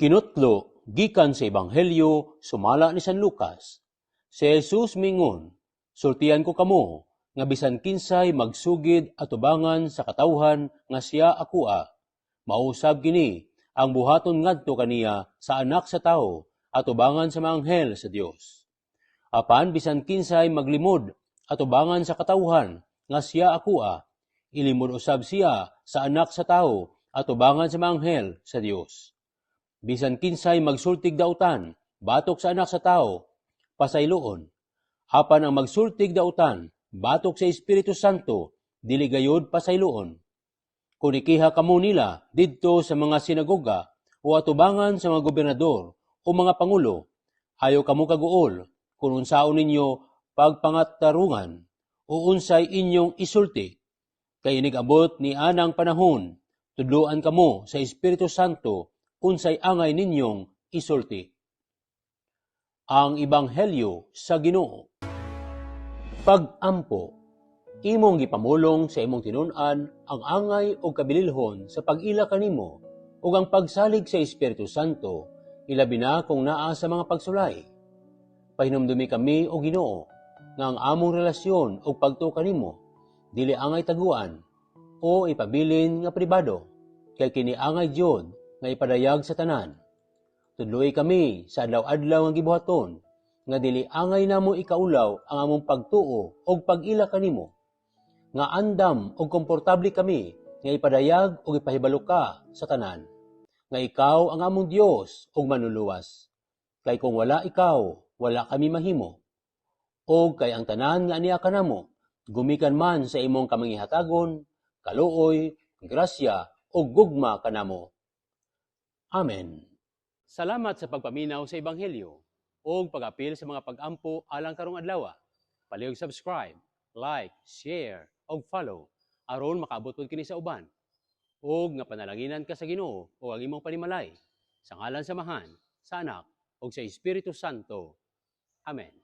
Ikinutlo, gikan sa Ebanghelyo, sumala ni San Lucas. Si Jesus mingon, sultian ko kamo, nga bisan kinsay magsugid atubangan sa katawhan nga siya akua. Mausab kini, ang buhaton ngadto kaniya sa anak sa tao, atubangan sa mga anghel sa Dios. Apan bisan kinsay maglimod atubangan sa katawhan nga siya akua, ilimod usab siya sa anak sa tao, atubangan sa mga anghel sa Dios. Bisan kinsay magsultig dautan, batok sa anak sa tao, pasayloon. Apan ang magsultig dautan, batok sa Espiritu Santo, dili gayud pasayloon. Kung ikiha kamo nila didto sa mga sinagoga o atubangan sa mga gobernador o mga pangulo, ayaw kamo kaguol kung unsaon ninyo pagpangatarungan o unsay inyong isulti. Kay inigabot ni anang panahon, tudloan kamo sa Espiritu Santo unsay angay ninyong isulti. Ang Ebanghelyo sa Ginoo. Pag-ampo. Imong gipamulong sa imong tinun-an ang angay o kabililhon sa pag-ila kanimo ug ang pagsalig sa Espiritu Santo, ilabi na kung naa sa mga pagsulay. Pahinumdumi kami o Ginoo nga ang among relasyon o pagtuo kanimo dili angay taguan o ipabilin nga pribado, kay kini angay jud nga ipadayag sa tanan. Tudloy kami sa adlaw-adlaw nga gibuhaton, nga dili angay namo ikaulaw ang among pagtuo o pag-ila kanimo, nga andam o komportable kami nga ipadayag o ipahibalo ka sa tanan, nga ikaw ang among Dios o manluluwas. Kay kung wala ikaw, wala kami mahimo. O kay ang tanan nga aniya kanamo, gumikan man sa imong kamanghihatagon, kaluoy, grasya o gugma kanamo. Amen. Salamat sa pagpaminaw sa Ebanghelyo o pag-apil sa mga pag-ampo alang karong adlaw. Palihog subscribe, like, share, o follow aron makaabot pod kini sa uban. Og nga panalanginan ka sa Ginoo o ang imong panimalay sa ngalan sa Amahan, sa Anak, ug sa Espiritu Santo. Amen.